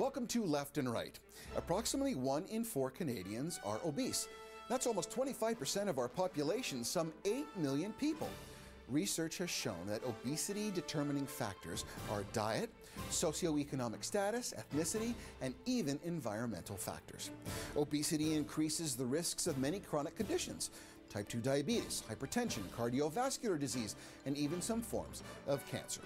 Welcome to Left and Right. Approximately 1 in 4 Canadians are obese. That's almost 25% of our population, some 8 million people. Research has shown that obesity-determining factors are diet, socioeconomic status, ethnicity, and even environmental factors. Obesity increases the risks of many chronic conditions: type 2 diabetes, hypertension, cardiovascular disease, and even some forms of cancer.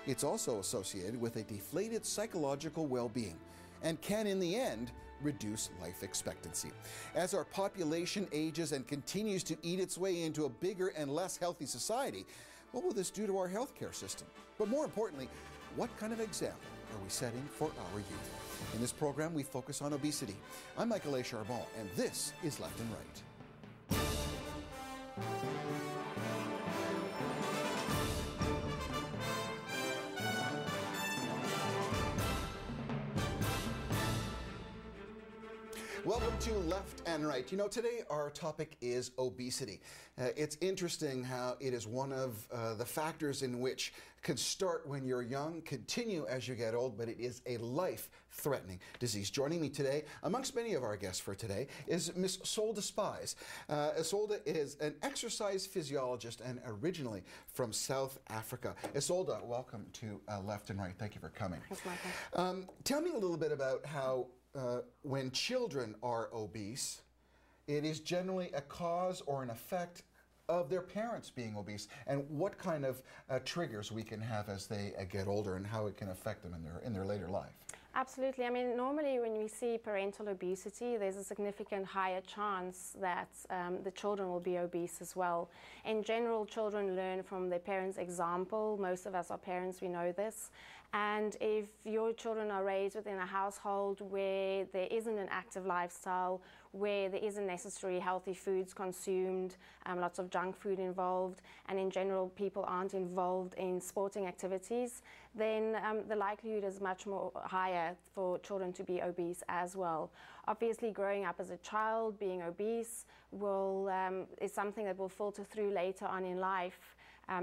It's also associated with a deflated psychological well-being and can, in the end, reduce life expectancy. As our population ages and continues to eat its way into a bigger and less healthy society, what will this do to our healthcare system? But more importantly, what kind of example are we setting for our youth? In this program, we focus on obesity. I'm Michael A. Charbon, and this is Left and Right. Welcome to Left and Right. You know, today our topic is obesity. It's interesting how it is one of the factors in which can start when you're young, continue as you get old, but it is a life-threatening disease. Joining me today, amongst many of our guests for today, is Miss Isolde Spies. Isolde is an exercise physiologist and originally from South Africa. Isolde, welcome to Left and Right. Thank you for coming. Thanks, Michael. Tell me a little bit about how when children are obese, it is generally a cause or an effect of their parents being obese, and what kind of triggers we can have as they get older and how it can affect them in their later life. Absolutely. I mean, normally when we see parental obesity, there's a significant higher chance that the children will be obese as well. In general, children learn from their parents' example. Most of us are parents, we know this. And if your children are raised within a household where there isn't an active lifestyle, where there isn't necessary healthy foods consumed, lots of junk food involved, and in general people aren't involved in sporting activities, then the likelihood is much more higher for children to be obese as well. Obviously, growing up as a child, being obese is something that will filter through later on in life.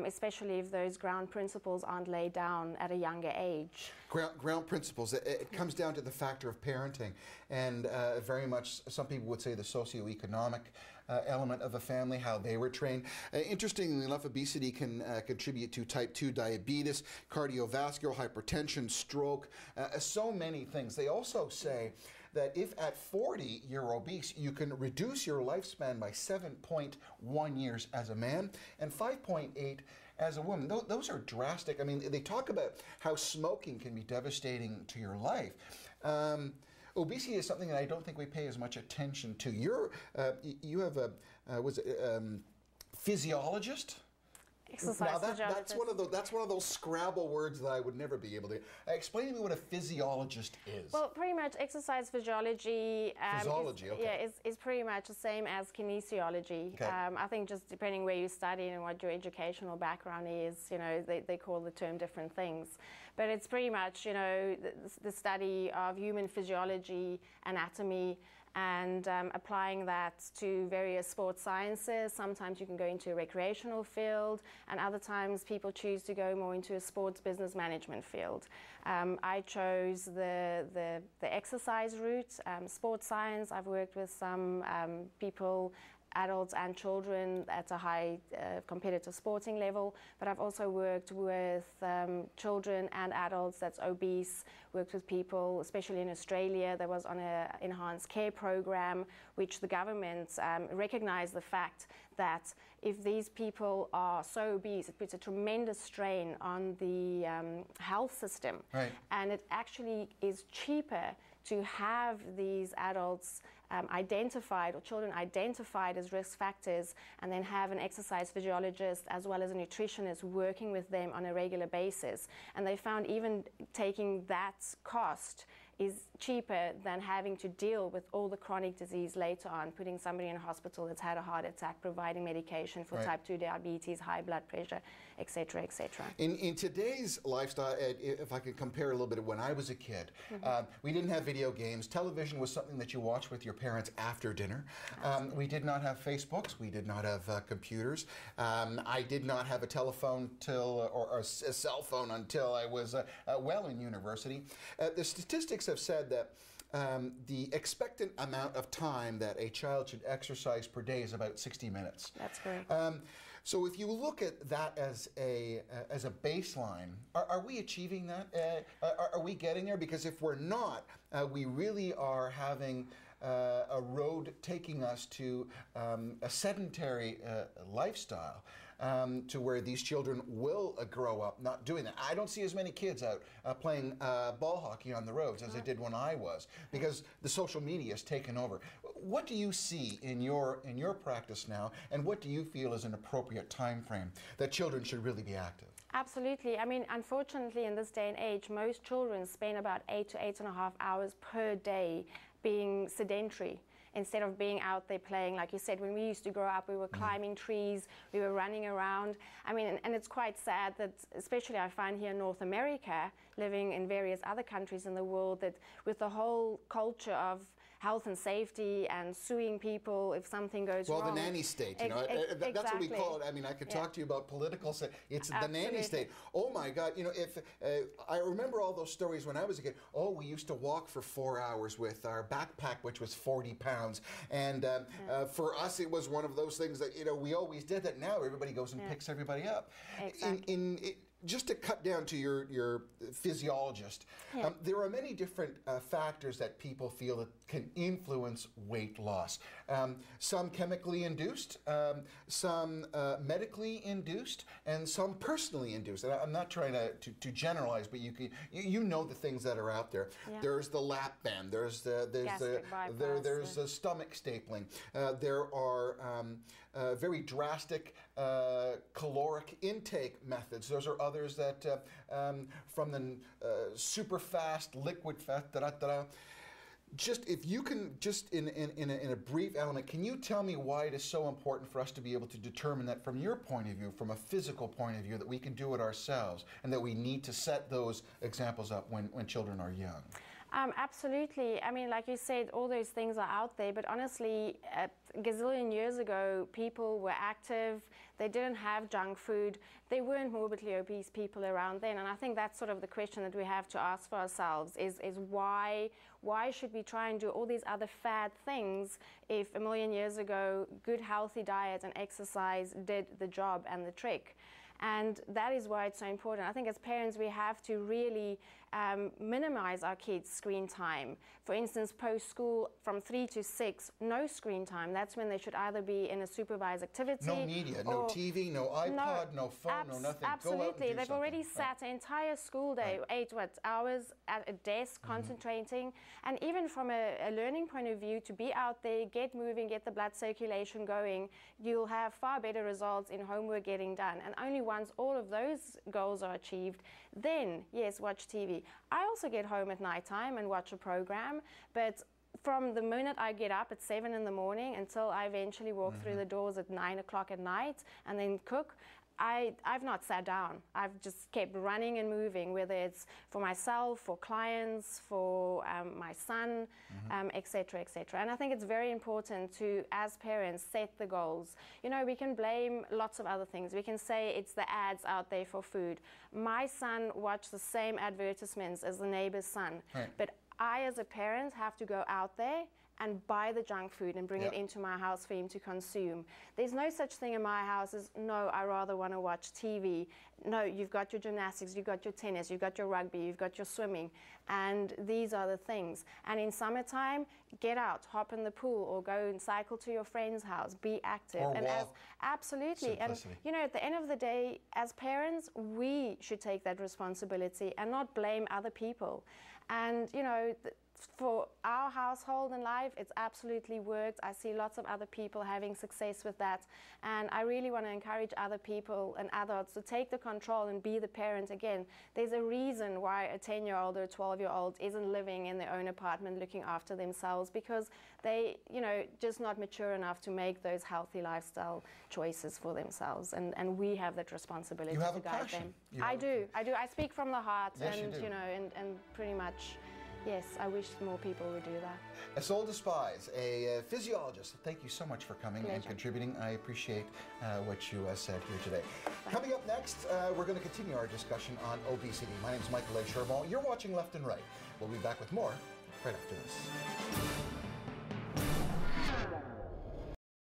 Especially if those ground principles aren't laid down at a younger age. Ground principles, it comes down to the factor of parenting, and very much some people would say the socioeconomic element of a family, how they were trained. Interestingly enough, obesity can contribute to type 2 diabetes, cardiovascular, hypertension, stroke, so many things. They also say that if at 40 you're obese, you can reduce your lifespan by 7.1 years as a man and 5.8 as a woman. Those are drastic. I mean, they talk about how smoking can be devastating to your life. Obesity is something that I don't think we pay as much attention to. You have a physiologist? Exercise that's one of those Scrabble words that I would never be able to. Explain to me what a physiologist is. Well, pretty much exercise physiology. Okay. Is pretty much the same as kinesiology. Okay. I think just depending where you study and what your educational background is, you know, they call the term different things. But it's pretty much, you know, the study of human physiology, anatomy, and applying that to various sports sciences. Sometimes you can go into a recreational field, and other times people choose to go more into a sports business management field. I chose the exercise route, sports science. I've worked with some people, adults and children at a high competitive sporting level, but I've also worked with children and adults that's obese, worked with people, especially in Australia, that was on an enhanced care program, which the government recognized the fact that if these people are so obese, it puts a tremendous strain on the health system. Right. And it actually is cheaper to have these adults identified, or children identified as risk factors, and then have an exercise physiologist as well as a nutritionist working with them on a regular basis. And they found even taking that cost is cheaper than having to deal with all the chronic disease later on, putting somebody in a hospital that's had a heart attack, providing medication for type 2 diabetes, high blood pressure, etc., etc. In today's lifestyle, if I could compare a little bit of when I was a kid, we didn't have video games. Television was something that you watched with your parents after dinner. We did not have Facebooks. We did not have computers. I did not have a telephone or a cell phone until I was well in university. The statistics have said that the expectant amount of time that a child should exercise per day is about 60 minutes. That's correct. So if you look at that as a baseline, are we achieving that? Are we getting there? Because if we're not, we really are having a road taking us to a sedentary lifestyle. To where these children will grow up not doing that. I don't see as many kids out playing ball hockey on the roads as I did when I was, because the social media has taken over. What do you see in your practice now, and what do you feel is an appropriate time frame that children should really be active? Absolutely. I mean, unfortunately, in this day and age, most children spend about 8 to 8.5 hours per day being sedentary, instead of being out there playing. Like you said, when we used to grow up, we were climbing trees, we were running around. I mean, and it's quite sad that, especially I find here in North America, living in various other countries in the world, that with the whole culture of health and safety and suing people if something goes wrong. Well, the nanny state, you know, that's what we call it. I mean, I could talk to you about political, it's the nanny state. Oh my God, you know, if I remember all those stories when I was a kid. Oh, we used to walk for 4 hours with our backpack, which was 40 pounds. And for us, it was one of those things that, you know, we always did that. Now everybody goes and picks everybody up. Exactly. Just to cut down to your physiologist, there are many different factors that people feel that can influence weight loss. Some chemically induced, some medically induced, and some personally induced. And I'm not trying to generalize, but you know the things that are out there. Yeah. There's the lap band. There's the stomach stapling. There are very drastic caloric intake methods. Those are others that from the super fast liquid fat. Just if you can, just in a brief element, can you tell me why it is so important for us to be able to determine that from your point of view, from a physical point of view, that we can do it ourselves, and that we need to set those examples up when children are young? Absolutely. I mean, like you said, all those things are out there, but honestly, a gazillion years ago, people were active, they didn't have junk food, there weren't morbidly obese people around then, and I think that's sort of the question that we have to ask for ourselves, is why should we try and do all these other fad things if a million years ago, good healthy diet and exercise did the job and the trick? And that is why it's so important. I think as parents, we have to really minimize our kids' screen time. For instance, post-school from 3 to 6, no screen time. That's when they should either be in a supervised activity. No media, no TV, no iPod, no phone, no nothing. Absolutely. They've already sat an entire school day, 8 hours at a desk, concentrating. And even from a learning point of view, to be out there, get moving, get the blood circulation going, you'll have far better results in homework getting done. And only once all of those goals are achieved, then, yes, watch TV. I also get home at night time and watch a program, but from the minute I get up at 7 in the morning until I eventually walk through the doors at 9 o'clock at night and then cook, I've not sat down. I've just kept running and moving, whether it's for myself, for clients, for my son, et cetera, et cetera. And I think it's very important to, as parents, set the goals. You know, we can blame lots of other things. We can say it's the ads out there for food. My son watched the same advertisements as the neighbor's son. Right. But I, as a parent, have to go out there and buy the junk food and bring it into my house for him to consume. There's no such thing in my house as, no, I rather want to watch TV. No, you've got your gymnastics, you've got your tennis, you've got your rugby, you've got your swimming, and these are the things. And in summertime, get out, hop in the pool, or go and cycle to your friend's house, be active. Or and walk. Absolutely. Simplicity. And you know, at the end of the day, as parents, we should take that responsibility and not blame other people. And you know, for our household and life, it's absolutely worked. I see lots of other people having success with that. And I really want to encourage other people and adults to take the control and be the parent again. There's a reason why a 10-year-old or a 12-year-old isn't living in their own apartment looking after themselves, because they, you know, just not mature enough to make those healthy lifestyle choices for themselves. And we have that responsibility to guide them. I do. I speak from the heart, Yes, and you know, and pretty much Yes, I wish more people would do that. Isolde Spies, a physiologist, thank you so much for coming and contributing. I appreciate what you said here today. Coming up next, we're going to continue our discussion on obesity. My name is Michael A. Charbon. You're watching Left and Right. We'll be back with more right after this.